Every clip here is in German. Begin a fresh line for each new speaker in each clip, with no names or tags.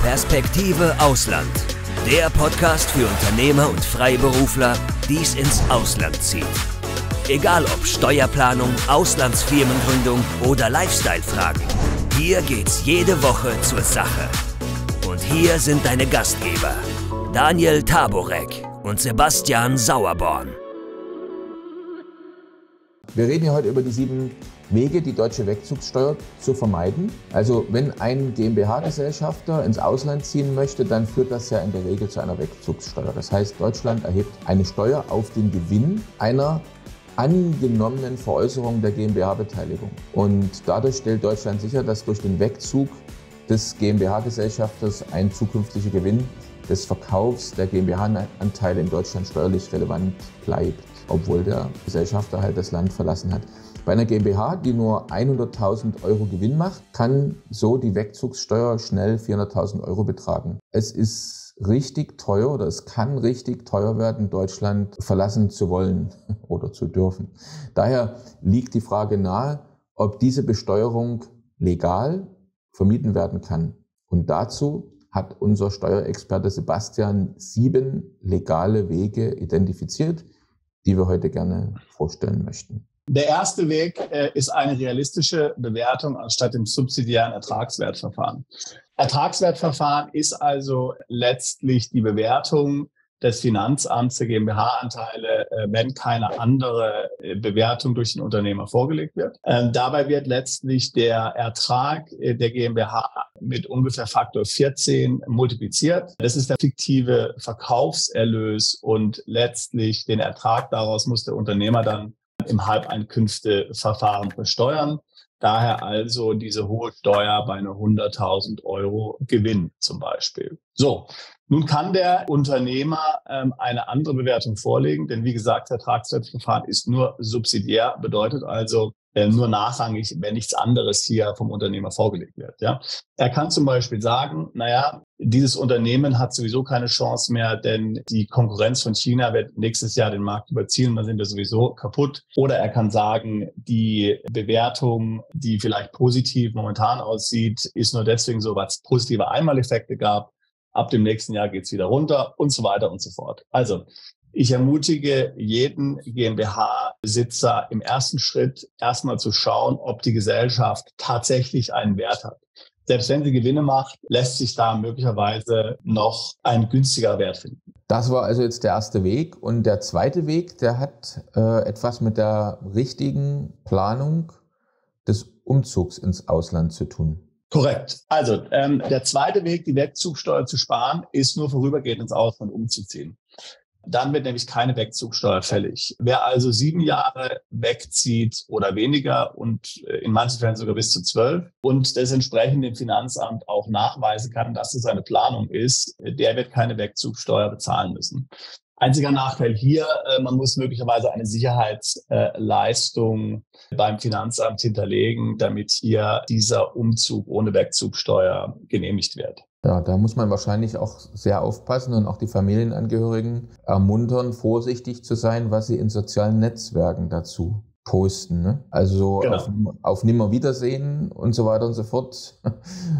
Perspektive Ausland. Der Podcast für Unternehmer und Freiberufler, die es ins Ausland zieht. Egal ob Steuerplanung, Auslandsfirmengründung oder Lifestyle-Fragen. Hier geht's jede Woche zur Sache. Und hier sind deine Gastgeber, Daniel Taborek und Sebastian Sauerborn.
Wir reden hier heute über die 7 Wege, die deutsche Wegzugssteuer zu vermeiden. Also wenn ein GmbH-Gesellschafter ins Ausland ziehen möchte, dann führt das ja in der Regel zu einer Wegzugssteuer. Das heißt, Deutschland erhebt eine Steuer auf den Gewinn einer angenommenen Veräußerung der GmbH-Beteiligung. Und dadurch stellt Deutschland sicher, dass durch den Wegzug des GmbH-Gesellschafters ein zukünftiger Gewinn des Verkaufs der GmbH-Anteile in Deutschland steuerlich relevant bleibt, obwohl der Gesellschafter halt das Land verlassen hat. Bei einer GmbH, die nur 100.000 Euro Gewinn macht, kann so die Wegzugssteuer schnell 400.000 Euro betragen. Es ist richtig teuer oder es kann richtig teuer werden, Deutschland verlassen zu wollen oder zu dürfen. Daher liegt die Frage nahe, ob diese Besteuerung legal vermieden werden kann. Und dazu hat unser Steuerexperte Sebastian 7 legale Wege identifiziert, die wir heute gerne vorstellen möchten.
Der erste Weg ist eine realistische Bewertung anstatt dem subsidiären Ertragswertverfahren. Ertragswertverfahren ist also letztlich die Bewertung des Finanzamts der GmbH-Anteile, wenn keine andere Bewertung durch den Unternehmer vorgelegt wird. Dabei wird letztlich der Ertrag der GmbH mit ungefähr Faktor 14 multipliziert. Das ist der fiktive Verkaufserlös und letztlich den Ertrag daraus muss der Unternehmer dann im Halbeinkünfteverfahren versteuern. Daher also diese hohe Steuer bei einer 100.000 Euro Gewinn zum Beispiel. So, nun kann der Unternehmer eine andere Bewertung vorlegen, denn wie gesagt, das Ertragswertverfahren ist nur subsidiär, bedeutet also nur nachrangig, wenn nichts anderes hier vom Unternehmer vorgelegt wird. Ja. Er kann zum Beispiel sagen, naja, dieses Unternehmen hat sowieso keine Chance mehr, denn die Konkurrenz von China wird nächstes Jahr den Markt überziehen, dann sind wir sowieso kaputt. Oder er kann sagen, die Bewertung, die vielleicht positiv momentan aussieht, ist nur deswegen so, weil es positive Einmaleffekte gab. Ab dem nächsten Jahr geht's wieder runter und so weiter und so fort. Also ich ermutige jeden GmbH-Besitzer im ersten Schritt erstmal zu schauen, ob die Gesellschaft tatsächlich einen Wert hat. Selbst wenn sie Gewinne macht, lässt sich da möglicherweise noch ein günstiger Wert finden.
Das war also jetzt der erste Weg. Und der zweite Weg, der hat etwas mit der richtigen Planung des Umzugs ins Ausland zu tun.
Korrekt. Also der zweite Weg, die Wegzugsteuer zu sparen, ist nur vorübergehend ins Ausland umzuziehen. Dann wird nämlich keine Wegzugsteuer fällig. Wer also 7 Jahre wegzieht oder weniger und in manchen Fällen sogar bis zu 12 und das entsprechend dem Finanzamt auch nachweisen kann, dass es eine Planung ist, der wird keine Wegzugsteuer bezahlen müssen. Einziger Nachteil hier, man muss möglicherweise eine Sicherheitsleistung beim Finanzamt hinterlegen, damit hier dieser Umzug ohne Wegzugsteuer genehmigt wird.
Ja, da muss man wahrscheinlich auch sehr aufpassen und auch die Familienangehörigen ermuntern, vorsichtig zu sein, was sie in sozialen Netzwerken dazu posten. Ne? Also genau. auf Nimmerwiedersehen und so weiter und so fort.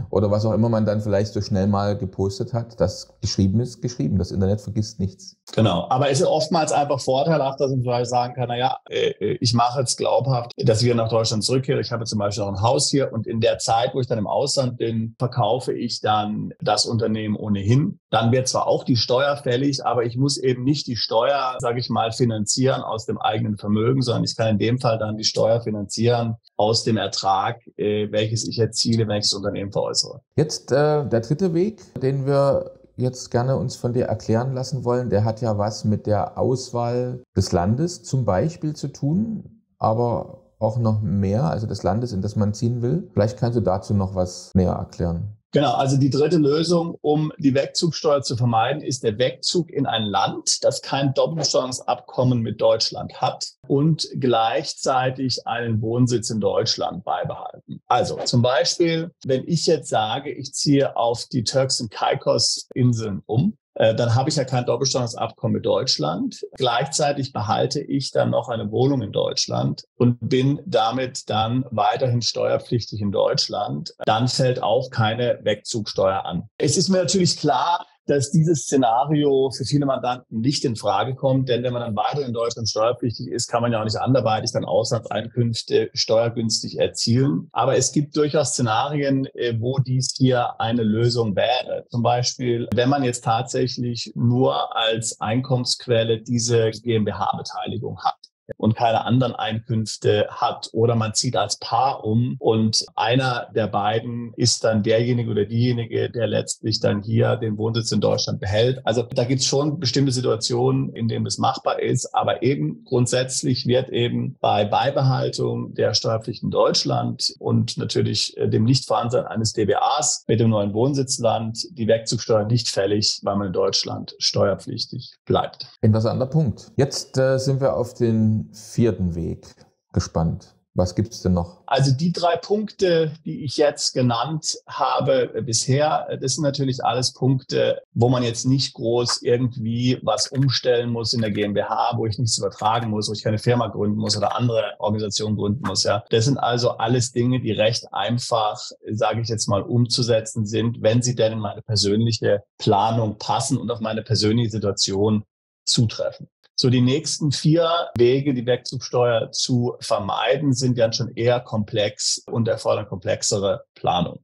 Oder was auch immer man dann vielleicht so schnell mal gepostet hat. Das geschrieben ist geschrieben. Das Internet vergisst nichts.
Genau, aber es ist oftmals einfach vorteilhaft, dass man vielleicht sagen kann, naja, ich mache jetzt glaubhaft, dass ich wieder nach Deutschland zurückkehre. Ich habe zum Beispiel noch ein Haus hier und in der Zeit, wo ich dann im Ausland bin, verkaufe ich dann das Unternehmen ohnehin. Dann wird zwar auch die Steuer fällig, aber ich muss eben nicht die Steuer, sage ich mal, finanzieren aus dem eigenen Vermögen, sondern ich kann in dem Fall dann die Steuer finanzieren aus dem Ertrag, welches ich erziele, wenn ich das Unternehmen veräußere.
Jetzt der dritte Weg, den wir jetzt gerne uns von dir erklären lassen wollen, der hat ja was mit der Auswahl des Landes zum Beispiel zu tun, aber auch noch mehr, also des Landes, in das man ziehen will. Vielleicht kannst du dazu noch was näher erklären.
Genau, also die dritte Lösung, um die Wegzugsteuer zu vermeiden, ist der Wegzug in ein Land, das kein Doppelbesteuerungsabkommen mit Deutschland hat und gleichzeitig einen Wohnsitz in Deutschland beibehalten. Also zum Beispiel, wenn ich jetzt sage, ich ziehe auf die Turks und Caicos Inseln um, dann habe ich ja kein Doppelsteuerungsabkommen mit Deutschland. Gleichzeitig behalte ich dann noch eine Wohnung in Deutschland und bin damit dann weiterhin steuerpflichtig in Deutschland. Dann fällt auch keine Wegzugsteuer an. Es ist mir natürlich klar, dass dieses Szenario für viele Mandanten nicht in Frage kommt, denn wenn man dann weiter in Deutschland steuerpflichtig ist, kann man ja auch nicht anderweitig dann Auslandseinkünfte steuergünstig erzielen. Aber es gibt durchaus Szenarien, wo dies hier eine Lösung wäre. Zum Beispiel, wenn man jetzt tatsächlich nur als Einkommensquelle diese GmbH-Beteiligung hat und keine anderen Einkünfte hat oder man zieht als Paar um und einer der beiden ist dann derjenige oder diejenige, der letztlich dann hier den Wohnsitz in Deutschland behält. Also da gibt es schon bestimmte Situationen, in denen das machbar ist, aber eben grundsätzlich wird eben bei Beibehaltung der Steuerpflicht in Deutschland und natürlich dem Nichtvorhandensein eines DBAs mit dem neuen Wohnsitzland die Wegzugsteuer nicht fällig, weil man in Deutschland steuerpflichtig bleibt.
Interessanter Punkt. Jetzt sind wir auf den vierten Weg gespannt. Was gibt es denn noch?
Also die 3 Punkte, die ich jetzt genannt habe bisher, das sind natürlich alles Punkte, wo man jetzt nicht groß irgendwie was umstellen muss in der GmbH, wo ich nichts übertragen muss, wo ich keine Firma gründen muss oder andere Organisationen gründen muss. Ja, das sind also alles Dinge, die recht einfach, sage ich jetzt mal, umzusetzen sind, wenn sie denn in meine persönliche Planung passen und auf meine persönliche Situation zutreffen. So, die nächsten 4 Wege, die Wegzugsteuer zu vermeiden, sind dann schon eher komplex und erfordern komplexere Planung.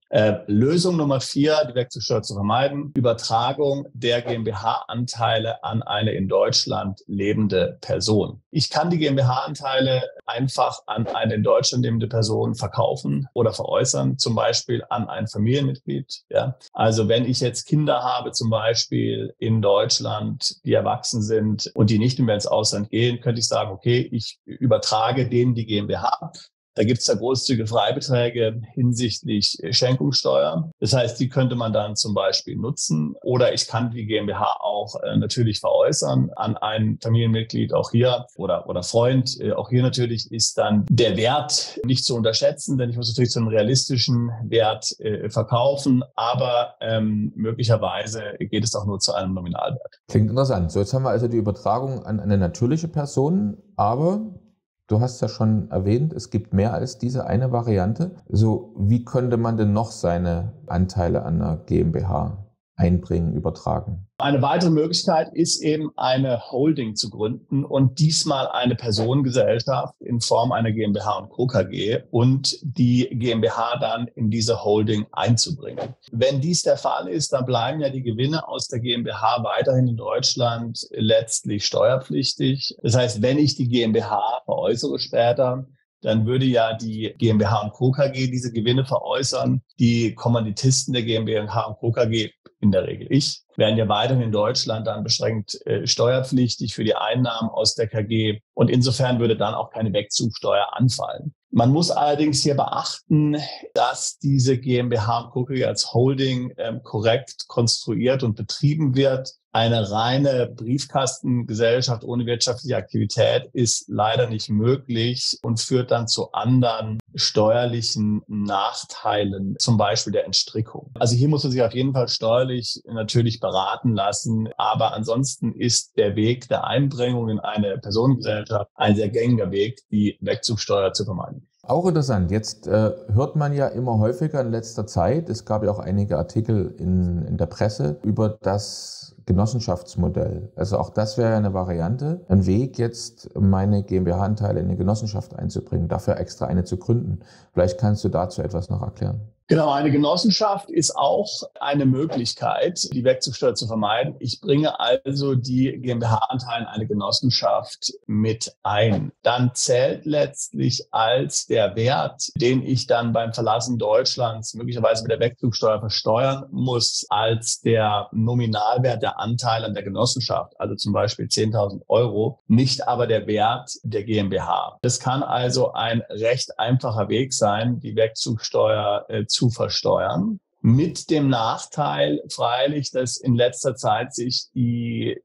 Lösung Nummer 4, die Wegzugsteuer zu vermeiden: Übertragung der GmbH-Anteile an eine in Deutschland lebende Person. Ich kann die GmbH-Anteile einfach an eine in Deutschland lebende Person verkaufen oder veräußern, zum Beispiel an ein Familienmitglied. Ja? Also wenn ich jetzt Kinder habe, zum Beispiel in Deutschland, die erwachsen sind und die nicht mehr ins Ausland gehen, könnte ich sagen, okay, ich übertrage denen die GmbH. Da gibt es da großzügige Freibeträge hinsichtlich Schenkungssteuer. Das heißt, die könnte man dann zum Beispiel nutzen. Oder ich kann die GmbH auch natürlich veräußern an ein Familienmitglied, auch hier, oder Freund. Auch hier natürlich ist dann der Wert nicht zu unterschätzen, denn ich muss natürlich zu einem realistischen Wert verkaufen. Aber möglicherweise geht es auch nur zu einem Nominalwert.
Klingt interessant. So, jetzt haben wir also die Übertragung an eine natürliche Person, aber du hast ja schon erwähnt, es gibt mehr als diese eine Variante. So, wie könnte man denn noch seine Anteile an einer GmbH einbringen, übertragen?
Eine weitere Möglichkeit ist eben, eine Holding zu gründen und diesmal eine Personengesellschaft in Form einer GmbH und Co. KG und die GmbH dann in diese Holding einzubringen. Wenn dies der Fall ist, dann bleiben ja die Gewinne aus der GmbH weiterhin in Deutschland letztlich steuerpflichtig. Das heißt, wenn ich die GmbH veräußere später, dann würde ja die GmbH und Co. KG diese Gewinne veräußern. Die Kommanditisten der GmbH und Co. KG, in der Regel ich, werden ja weiterhin in Deutschland dann beschränkt steuerpflichtig für die Einnahmen aus der KG. Und insofern würde dann auch keine Wegzugsteuer anfallen. Man muss allerdings hier beachten, dass diese GmbH und Co. KG als Holding korrekt konstruiert und betrieben wird. Eine reine Briefkastengesellschaft ohne wirtschaftliche Aktivität ist leider nicht möglich und führt dann zu anderen steuerlichen Nachteilen, zum Beispiel der Entstrickung. Also hier muss man sich auf jeden Fall steuerlich natürlich beraten lassen. Aber ansonsten ist der Weg der Einbringung in eine Personengesellschaft ein sehr gängiger Weg, die Wegzugsteuer zu vermeiden.
Auch interessant. Jetzt hört man ja immer häufiger in letzter Zeit, es gab ja auch einige Artikel in der Presse über das Genossenschaftsmodell. Also auch das wäre eine Variante, ein Weg, jetzt meine GmbH-Anteile in eine Genossenschaft einzubringen, dafür extra eine zu gründen. Vielleicht kannst du dazu etwas noch erklären.
Genau, eine Genossenschaft ist auch eine Möglichkeit, die Wegzugsteuer zu vermeiden. Ich bringe also die GmbH-Anteile in eine Genossenschaft mit ein. Dann zählt letztlich als der Wert, den ich dann beim Verlassen Deutschlands möglicherweise mit der Wegzugsteuer versteuern muss, als der Nominalwert der Anteile an der Genossenschaft, also zum Beispiel 10.000 €, nicht aber der Wert der GmbH. Das kann also ein recht einfacher Weg sein, die Wegzugsteuer zu versteuern. Mit dem Nachteil freilich, dass in letzter Zeit sich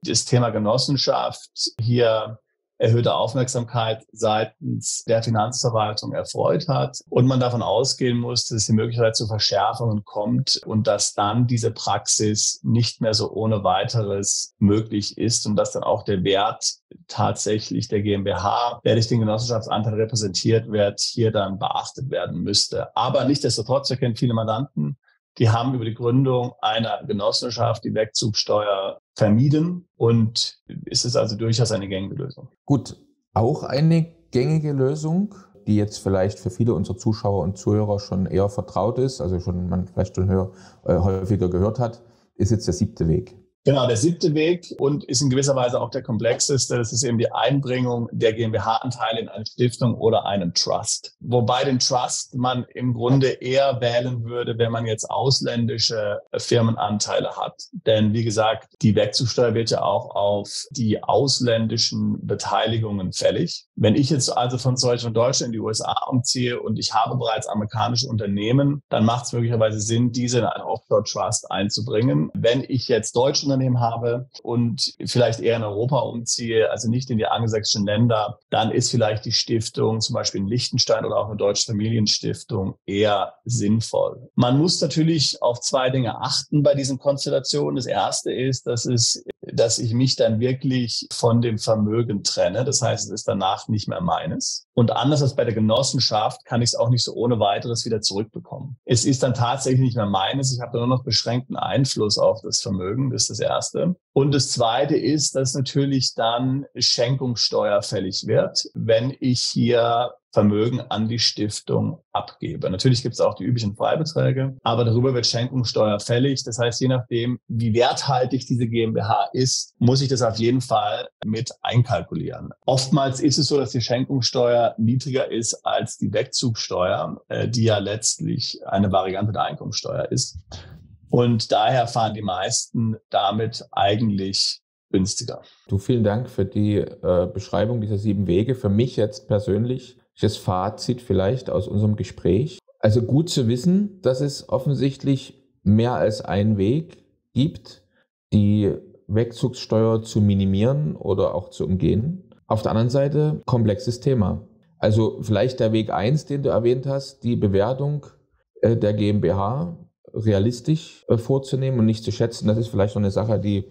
das Thema Genossenschaft hier erhöhte Aufmerksamkeit seitens der Finanzverwaltung erfreut hat und man davon ausgehen muss, dass es die Möglichkeit zu Verschärfungen kommt und dass dann diese Praxis nicht mehr so ohne weiteres möglich ist und dass dann auch der Wert tatsächlich der GmbH, der durch den Genossenschaftsanteil repräsentiert wird, hier dann beachtet werden müsste. Aber nichtsdestotrotz, wir kennen viele Mandanten, die haben über die Gründung einer Genossenschaft die Wegzugsteuer vermieden und es ist also durchaus eine gängige Lösung.
Gut, auch eine gängige Lösung, die jetzt vielleicht für viele unserer Zuschauer und Zuhörer schon eher vertraut ist, also man vielleicht schon häufiger gehört hat, ist jetzt der 7. Weg.
Genau, der 7. Weg und ist in gewisser Weise auch der komplexeste. Das ist eben die Einbringung der GmbH-Anteile in eine Stiftung oder einen Trust. Wobei den Trust man im Grunde eher wählen würde, wenn man jetzt ausländische Firmenanteile hat. Denn wie gesagt, die Wegzugsteuer wird ja auch auf die ausländischen Beteiligungen fällig. Wenn ich jetzt also von Deutschland in die USA umziehe und ich habe bereits amerikanische Unternehmen, dann macht es möglicherweise Sinn, diese in einen Offshore-Trust einzubringen. Wenn ich jetzt deutsche Unternehmen habe und vielleicht eher in Europa umziehe, also nicht in die angelsächsischen Länder, dann ist vielleicht die Stiftung, zum Beispiel in Liechtenstein oder auch eine deutsche Familienstiftung, eher sinnvoll. Man muss natürlich auf 2 Dinge achten bei diesen Konstellationen. Das erste ist, dass ich mich dann wirklich von dem Vermögen trenne. Das heißt, es ist danach nicht mehr meines. Und anders als bei der Genossenschaft kann ich es auch nicht so ohne weiteres wieder zurückbekommen. Es ist dann tatsächlich nicht mehr meines. Ich habe da nur noch beschränkten Einfluss auf das Vermögen. Das ist das Erste. Und das Zweite ist, dass natürlich dann Schenkungssteuer fällig wird, wenn ich hier Vermögen an die Stiftung abgebe. Natürlich gibt es auch die üblichen Freibeträge, aber darüber wird Schenkungssteuer fällig. Das heißt, je nachdem, wie werthaltig diese GmbH ist, muss ich das auf jeden Fall mit einkalkulieren. Oftmals ist es so, dass die Schenkungssteuer niedriger ist als die Wegzugsteuer, die ja letztlich eine Variante der Einkommensteuer ist. Und daher fahren die meisten damit eigentlich günstiger.
Du, vielen Dank für die Beschreibung dieser 7 Wege. Für mich jetzt persönlich das Fazit vielleicht aus unserem Gespräch. Also gut zu wissen, dass es offensichtlich mehr als einen Weg gibt, die Wegzugssteuer zu minimieren oder auch zu umgehen. Auf der anderen Seite komplexes Thema. Also vielleicht der Weg 1, den du erwähnt hast, die Bewertung der GmbH realistisch vorzunehmen und nicht zu schätzen. Das ist vielleicht noch eine Sache, die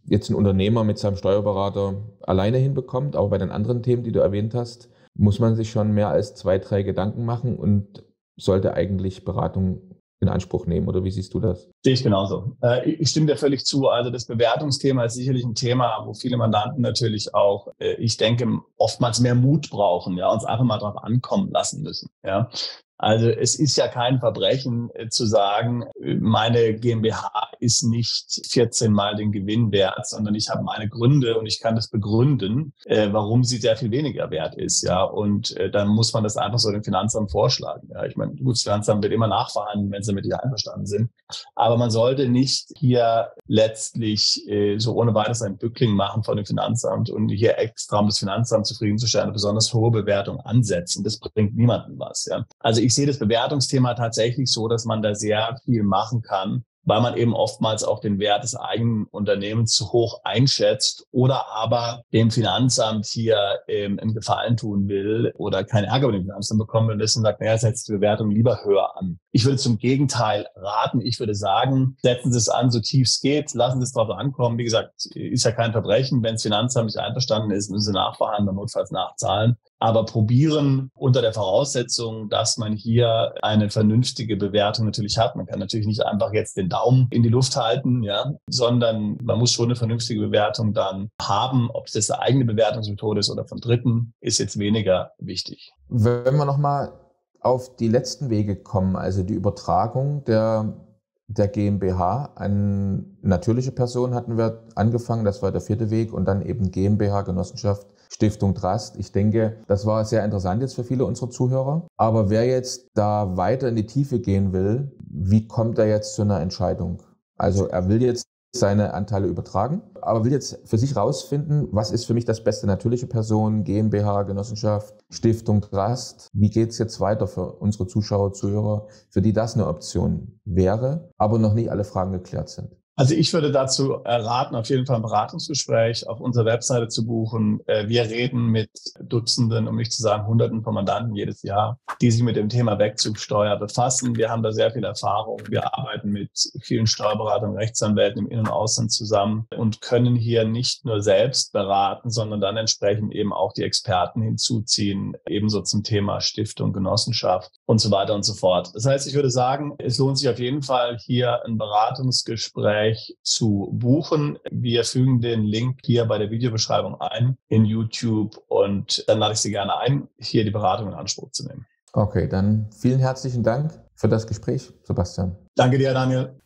jetzt ein Unternehmer mit seinem Steuerberater alleine hinbekommt. Auch bei den anderen Themen, die du erwähnt hast, muss man sich schon mehr als 2, 3 Gedanken machen und sollte eigentlich Beratung in Anspruch nehmen. Oder wie siehst du das?
Sehe ich genauso. Ich stimme dir völlig zu. Also das Bewertungsthema ist sicherlich ein Thema, wo viele Mandanten natürlich auch, ich denke, oftmals mehr Mut brauchen, ja, uns einfach mal drauf ankommen lassen müssen, ja. Also es ist ja kein Verbrechen zu sagen, meine GmbH ist nicht 14 Mal den Gewinn wert, sondern ich habe meine Gründe und ich kann das begründen, warum sie sehr viel weniger wert ist. Ja, und dann muss man das einfach so dem Finanzamt vorschlagen. Ja, ich meine, gut, das Finanzamt wird immer nachverhandeln, wenn sie mit ihr einverstanden sind. Aber man sollte nicht hier letztlich so ohne weiteres ein Bückling machen von dem Finanzamt und hier extra, um das Finanzamt zufriedenzustellen, eine besonders hohe Bewertung ansetzen. Das bringt niemandem was. Ja. Also ich sehe das Bewertungsthema tatsächlich so, dass man da sehr viel machen kann, weil man eben oftmals auch den Wert des eigenen Unternehmens zu hoch einschätzt oder aber dem Finanzamt hier einen Gefallen tun will oder keinen Ärger mit dem Finanzamt bekommen will und deswegen sagt, naja, setzt die Bewertung lieber höher an. Ich würde zum Gegenteil raten. Ich würde sagen, setzen Sie es an, so tief es geht, lassen Sie es drauf ankommen. Wie gesagt, ist ja kein Verbrechen. Wenn das Finanzamt nicht einverstanden ist, müssen Sie nachverhandeln, notfalls nachzahlen. Aber probieren unter der Voraussetzung, dass man hier eine vernünftige Bewertung natürlich hat. Man kann natürlich nicht einfach jetzt den Daumen in die Luft halten, ja, sondern man muss schon eine vernünftige Bewertung dann haben. Ob es das eine eigene Bewertungsmethode ist oder von Dritten, ist jetzt weniger wichtig.
Wenn wir nochmal auf die letzten Wege kommen, also die Übertragung der GmbH an natürliche Personen hatten wir angefangen, das war der 4. Weg und dann eben GmbH, Genossenschaft, Stiftung, Trust. Ich denke, das war sehr interessant jetzt für viele unserer Zuhörer. Aber wer jetzt da weiter in die Tiefe gehen will, wie kommt er jetzt zu einer Entscheidung? Also er will jetzt seine Anteile übertragen, aber will jetzt für sich rausfinden, was ist für mich das beste natürliche Person, GmbH, Genossenschaft, Stiftung, Trust. Wie geht es jetzt weiter für unsere Zuschauer, Zuhörer, für die das eine Option wäre, aber noch nicht alle Fragen geklärt sind?
Also ich würde dazu raten, auf jeden Fall ein Beratungsgespräch auf unserer Webseite zu buchen. Wir reden mit Dutzenden, um nicht zu sagen Hunderten von Mandanten jedes Jahr, die sich mit dem Thema Wegzugsteuer befassen. Wir haben da sehr viel Erfahrung. Wir arbeiten mit vielen Steuerberatern und Rechtsanwälten im In- und Ausland zusammen und können hier nicht nur selbst beraten, sondern dann entsprechend eben auch die Experten hinzuziehen, ebenso zum Thema Stiftung, Genossenschaft und so weiter und so fort. Das heißt, ich würde sagen, es lohnt sich auf jeden Fall, hier ein Beratungsgespräch zu buchen. Wir fügen den Link hier bei der Videobeschreibung ein in YouTube und dann lade ich Sie gerne ein, hier die Beratung in Anspruch zu nehmen.
Okay, dann vielen herzlichen Dank für das Gespräch, Sebastian.
Danke dir, Daniel.